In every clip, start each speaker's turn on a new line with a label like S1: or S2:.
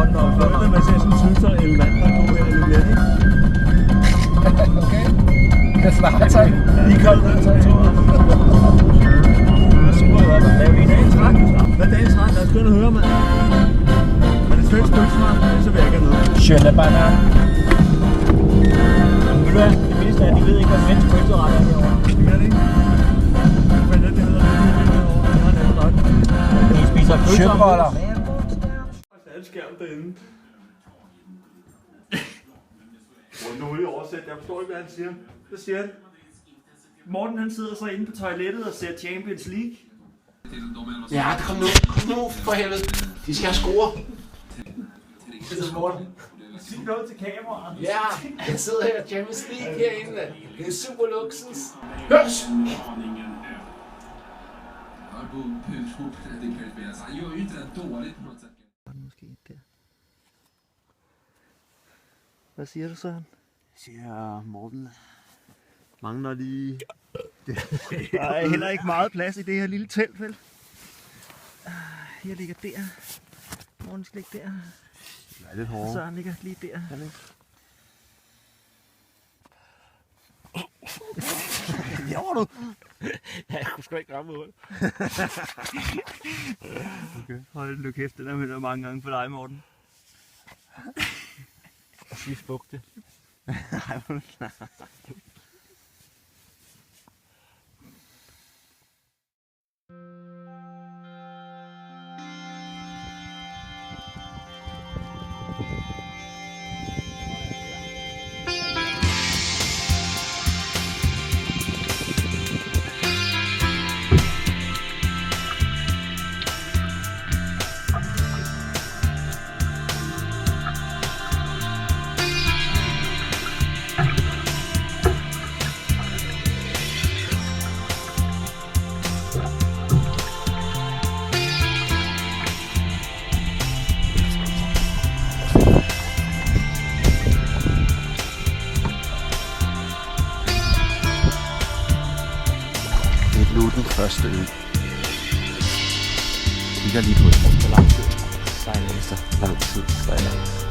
S1: hånden op for mig.
S2: Man ser sådan en synes, der elevant, der går her lidt let, ikke?
S1: Okay. Jeg snakker så.
S2: I koldt der, så tror jeg.
S1: Jeg skruer op og laver en dagens ret.
S2: Hvad er dagens ret? Lad os gå ind og høre, mand. Er det svensk bøgsmart? Så vil jeg ikke have noget.
S1: Schöne banan.
S3: Ved du hvad? Det mindste er, at de ved ikke, hvad svensk pølseret er herovre.
S2: Det gør det ikke. Hvad er det, det hedder? Jeg har nævnt nok.
S3: De spiser pølser.
S1: Sjøboller.
S2: Skærm derinde. Nu vil jeg oversætte. Jeg forstår ikke, hvad han siger. Hvad siger han?
S3: Morten han sidder så inde på toilettet og ser Champions League.
S1: Ja, kom nu. Kom nu, for helvede. De skal score.
S3: Det er Morten. Sig noget til kameraet.
S1: Ja, jeg sidder her Champions League herinde. Det er super luksus. Hørs!
S3: Måske der. Hvad siger du, Søren?
S2: Siger Morten. Mangler lige...
S3: Der er heller ikke meget plads i det her lille telt, vel? Jeg ligger der. Morten skal ligge der.
S2: Det er lidt hårdere.
S3: Søren ligger lige der.
S2: Gjorde du?
S3: Ja, jeg kunne sgu ikke ramme ud. Okay. Hold nu kæft, den har været mange gange for dig, Morten. Og sige fugte.
S1: Nu den første øl. Kigger lige på det. Hvor lang tid sejler efter? Lang tid sejler.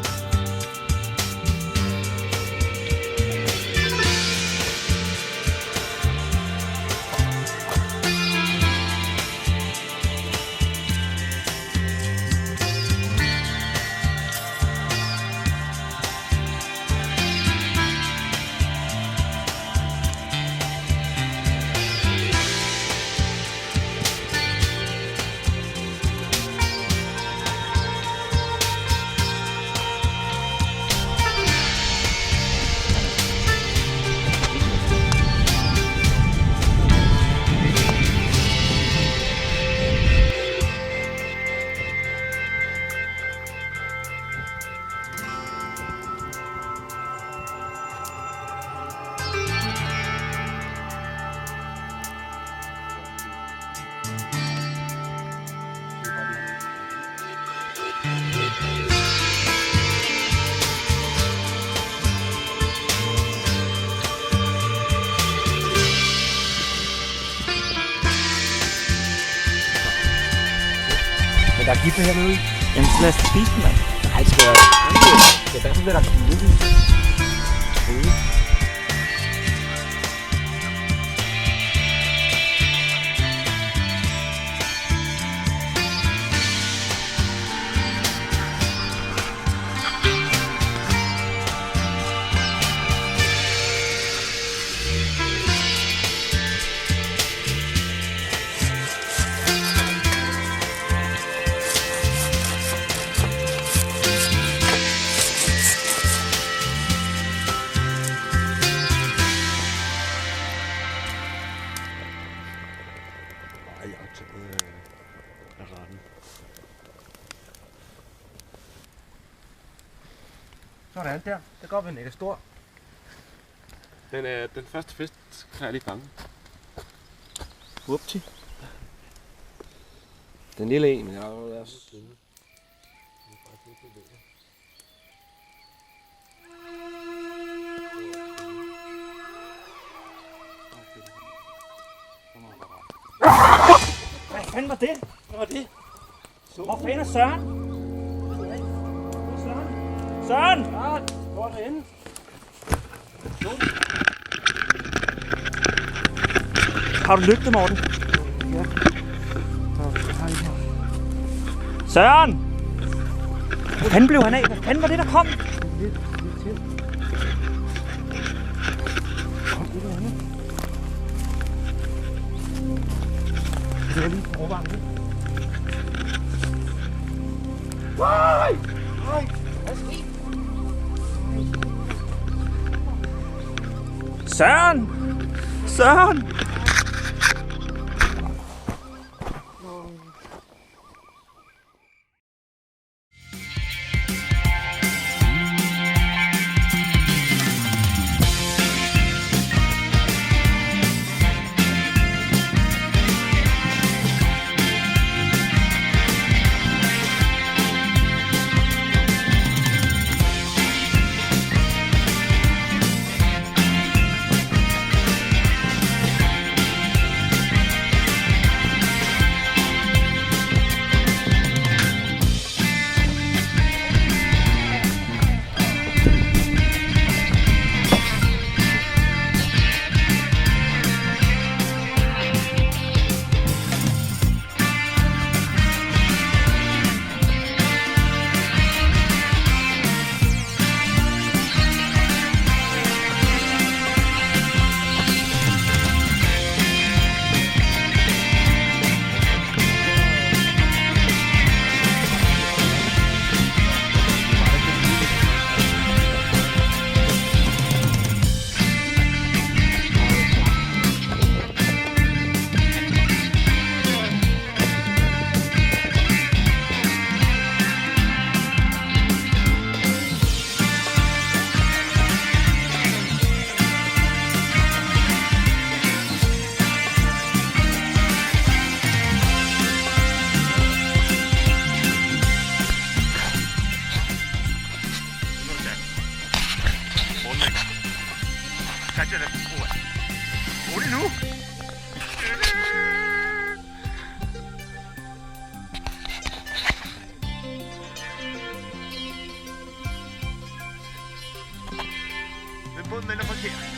S3: Der er gifte hernede.
S1: Jamen, så lad os spise den, mand. Nej, det skal være annerledes. Det er derfor, der er givet.
S3: Sådan der. Det går vel ikke stor.
S4: Den første fisk kan jeg lige fange.
S3: Whoopty.
S1: Den lille en, men jeg er så slim.
S3: Hvad fanden var det? Hvad var det? Hvor fanden er Søren? Søren!
S1: Hvor er det henne?
S3: Har du lygte, Morten? Ja. Søren! Hvor fanden blev han af? Hvad fanden var det, der kom?
S1: Lidt til. Kom, det er andet. Det er lige overvarmt. Nej! Nej! Hvad skete?
S3: Søren! Søren! Rolig nu! Den båden den er parkeret.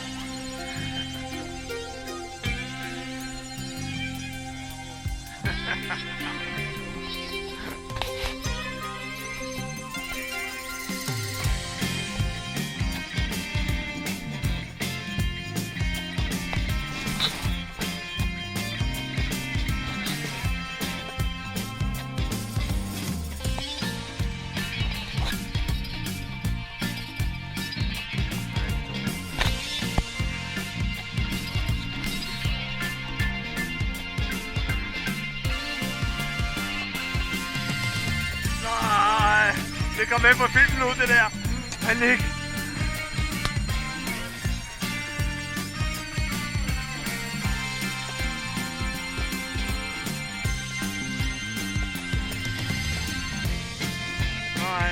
S3: Det kom med på filmen nu, det der. Panik. Nej.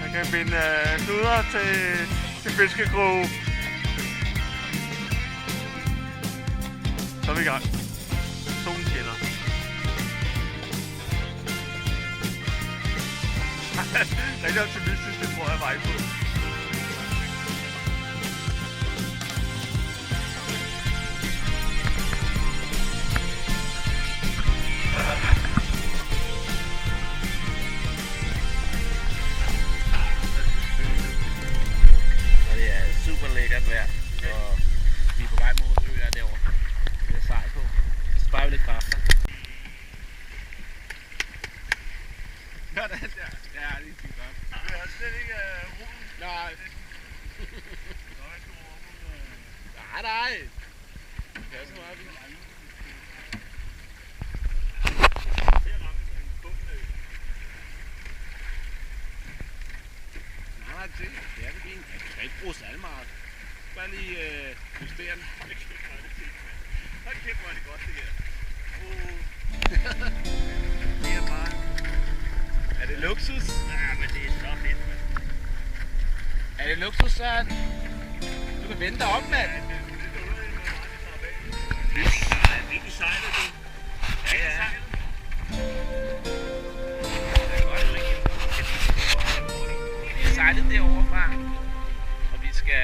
S3: Jeg kan binde knuder til fiskekrog. Så er vi i gang. Solen skinner. Rigtig optimistisk, det tror jeg vej på.
S5: Og det er super lækkert vejr, og vi er på vej mod øer derovre. Det er sejt på. Så sparer vi lidt kræfter. Gør det der? Ja, det er fint godt.
S3: Det er slet ikke rullen.
S5: Nej. Nej. Det er så meget vildt. Nej, det er det fint. Jeg kan ikke bruge særlig meget. Bare lige justere den.
S3: Hold kæft, hvor er det godt det her.
S5: Det er bare...
S3: Er det luksus?
S5: Ja, men det er så fedt, mand. Er det luksus, Søren? Du kan vende dig om, mand.
S3: Det er designet, du.
S5: Ja.
S3: Det er godt, ikke?
S5: ned derovre fra. Og vi skal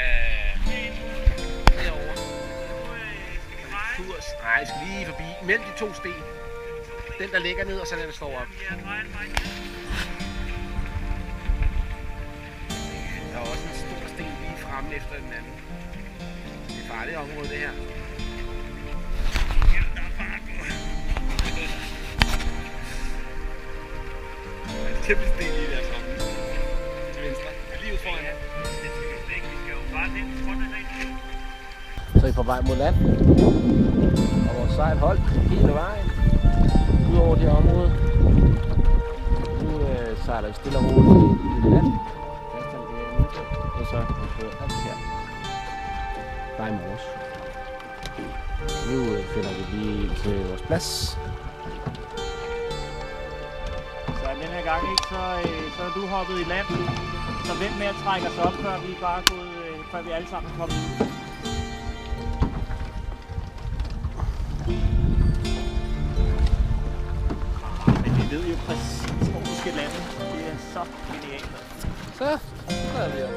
S5: derovre. Kurs. Nej, vi skal lige forbi. Mellem de to sten. Den der ligger ned, og så den der står op. Der er også en stor sten lige fremme efter den anden. Det er et farligt område, det her. Der er fart på. Der er en kæmpe sten lige der fremme. Til venstre. Lige ud foran. Det skal vi ikke. Vi skal jo bare lidt foran rigtig.
S1: Så er I på vej mod land. Og vores sejl holdt hele vejen. Ud over det område. Nu sejler vi stille og roligt i land. Og så på alt det her. Bare i morges. Nu finder vi lige ind til vores plads.
S3: Så den her gang ikke, så er du hoppet i land. Så vent med at trække os op, før vi alle sammen kommer ud. Men vi ved jo præcis, hvor vi skal lande. Det er så genialt.
S1: Så er vi her.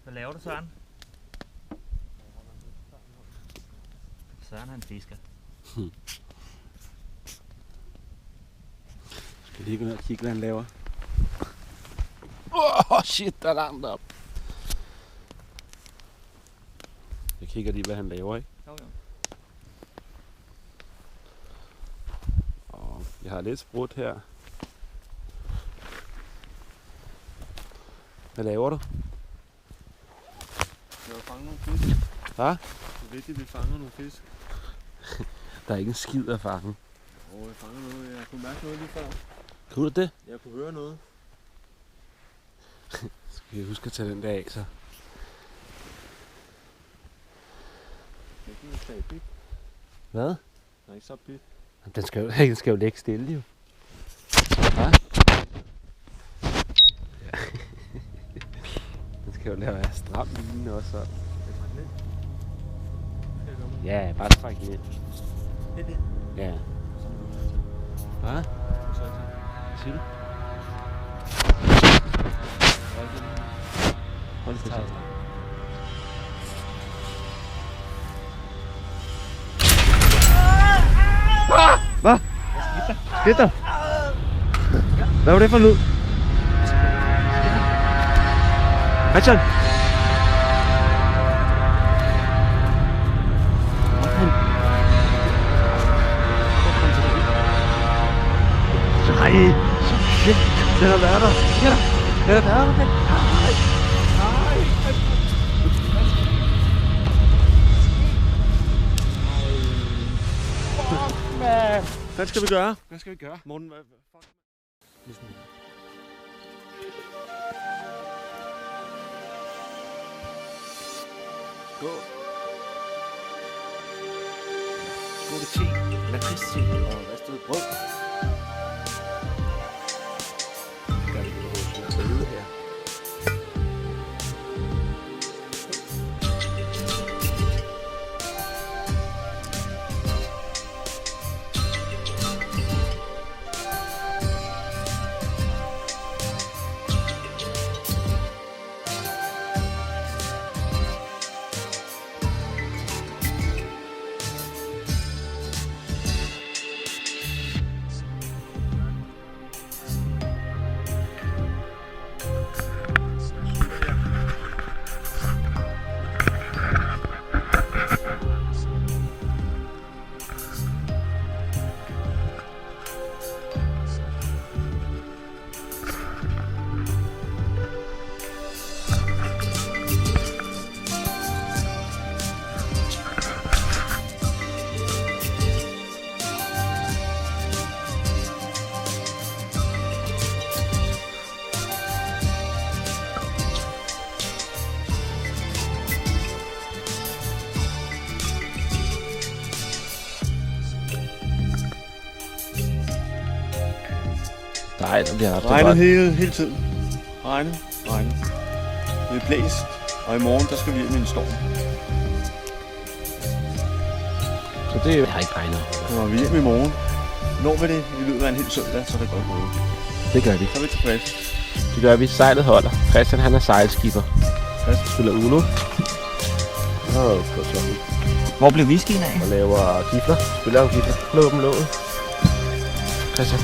S3: Hvad laver du, Søren? Søren han fisker.
S4: Skal lige gå ned og kigge, hvad han laver.
S1: Shit, der er langt op.
S4: Jeg kigger lige, hvad han laver, ikke?
S3: Jo.
S4: Og jeg har lidt sprudt her. Hvad laver du?
S2: Jeg vil fange nogle fisk.
S4: Hvad?
S2: Det er vigtigt, at vi fanger nogle fisk.
S4: Der er ikke en skid at fange.
S2: Jeg fanger noget. Jeg kunne mærke noget lige før.
S4: Kunne du det?
S2: Jeg kunne høre noget.
S4: Skal jeg huske at tage den der af, så?
S2: Det er ikke en stabik.
S4: Hvad?
S2: Den er ikke så bit.
S4: Den skal jo ligge stille, jo. Hva? Den skal jo være stram lignende også. Så. Ja, bare træk den ind.
S2: Det er det.
S4: Ja. Hvad? Hvad siger du? Hold det tæt. Hvad? Skete der? Hvad var det for en lyd? Christian! Nej! Shit! Den har været der! Den har været der!
S2: Hvad skal vi gøre?
S4: Hvad skal vi gøre?
S2: Morten, hvad?
S4: Gå. Skål te, lakridste og ristet brød. Der er lidt rød her.
S1: sejt, og vi har haft det
S2: Regnet
S1: godt.
S2: hele tiden. Regnet. Det er blæst, og i morgen der skal vi ind i en storm.
S1: Så det har ikke regnet.
S2: Så når vi hjem i morgen, når vi det i løbet af en hel søndag, så er det godt gået.
S1: Det gør vi.
S2: Så er vi tilbage.
S1: Det gør vi. Sejlet holder. Christian, han er sejlskipper. Christian spiller Uno. Og går så ud
S3: Hvor blev whiskyen af?
S1: og laver gifler. Spiller om gifler. Lå dem låget. Christian.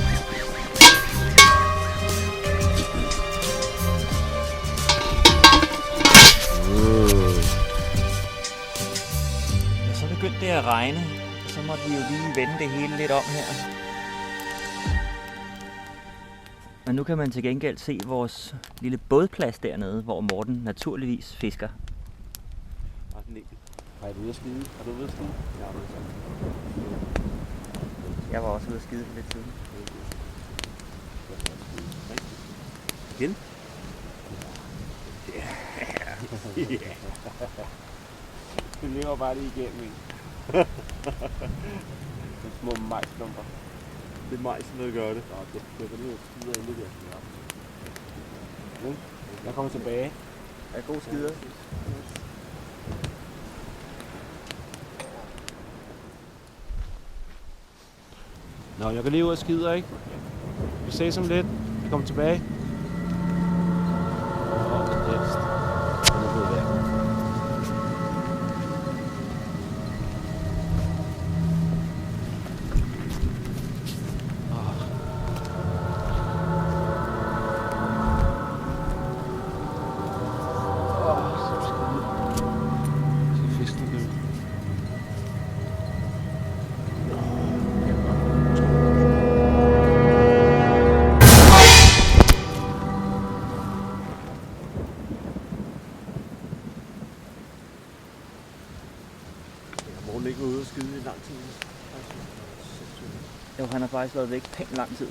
S3: Ja, så begyndte det at regne. Så måtte vi jo lige vende det hele lidt om her. Men nu kan man til gengæld se vores lille bådplads dernede, hvor Morten naturligvis fisker.
S1: Har du ude at skide? Har du ude at skide? Ja, det er
S3: Jeg var også ude at skide for lidt siden.
S1: Igen? Ja. Du lever bare lige igennem en. De små majsklumper.
S2: Det er majsen, der gør det.
S1: Nå, det kan lige skide ind i det. Jeg kommer tilbage.
S2: Er god skider.
S1: Nå, jeg kan lige ud og skide, ikke? Vi ses om lidt. Jeg kommer tilbage.
S2: Morgen ligger ude og skide i lang tid.
S3: Jo, han har faktisk været væk pænt lang tid.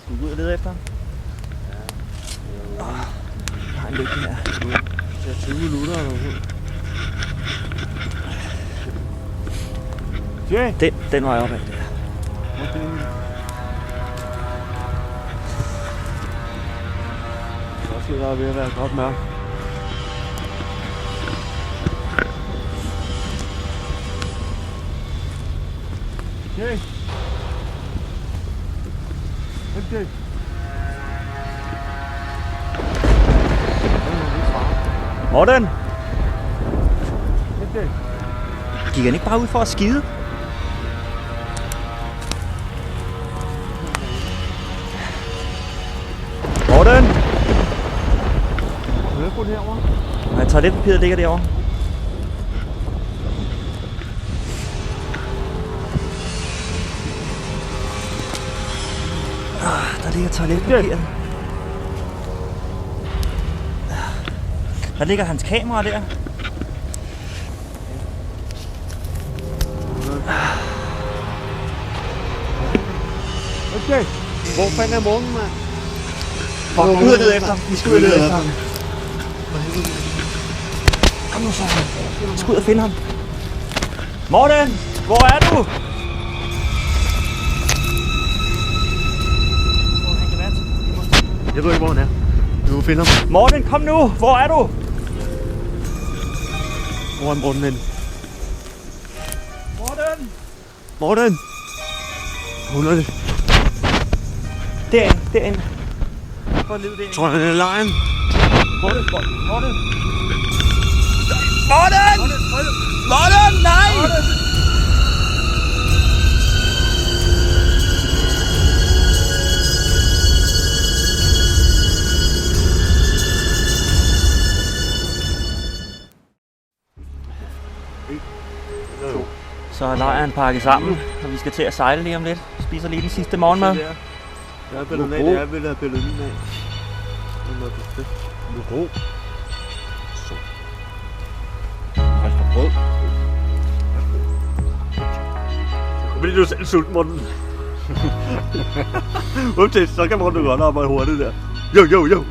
S3: Skal vi gå ud og lede efter ham? Ja. Jeg har en lygte her.
S2: Det er 20 minutter eller noget.
S3: Den var jeg oppe af.
S2: Det er også lidt, der er ved at være godt mørkt. Okay. Okay.
S3: Morten!
S2: Okay.
S3: Gik han ikke bare ud for at skide? Morten!
S2: Hørebund herovre.
S3: Nej, toiletpapiret ligger derovre. Der ligger toiletpapiret. Der ligger hans kamera der.
S2: Okay. Hvor fanden er morgen, mand?
S3: Fuck, ud og lede efter ham. Vi skal ud og lede efter ham. Kom nu så. Vi skal ud og finde ham. Morten! Hvor er du?
S2: Jeg ved ikke, hvor han er. Vi må finde ham.
S3: Morten, kom nu! Hvor er du?
S2: Hvor er han brunnen henne?
S3: Morten!
S2: Morten! Hun er det.
S3: Derinde. Prøv at lede derinde.
S2: Tror han er lejen?
S3: Morten! Morten! Morten, nej! Så er lejren pakket sammen, og vi skal til at sejle lige om lidt. Spiser lige den sidste morgenmad.
S2: Jeg har billedet af, jeg vil have billedet min af. Du er god. Så. Altså brød. Så bliver du selv sulten, Morten. Uptil, så kan Morten godt arbejde hurtigt der. Jo.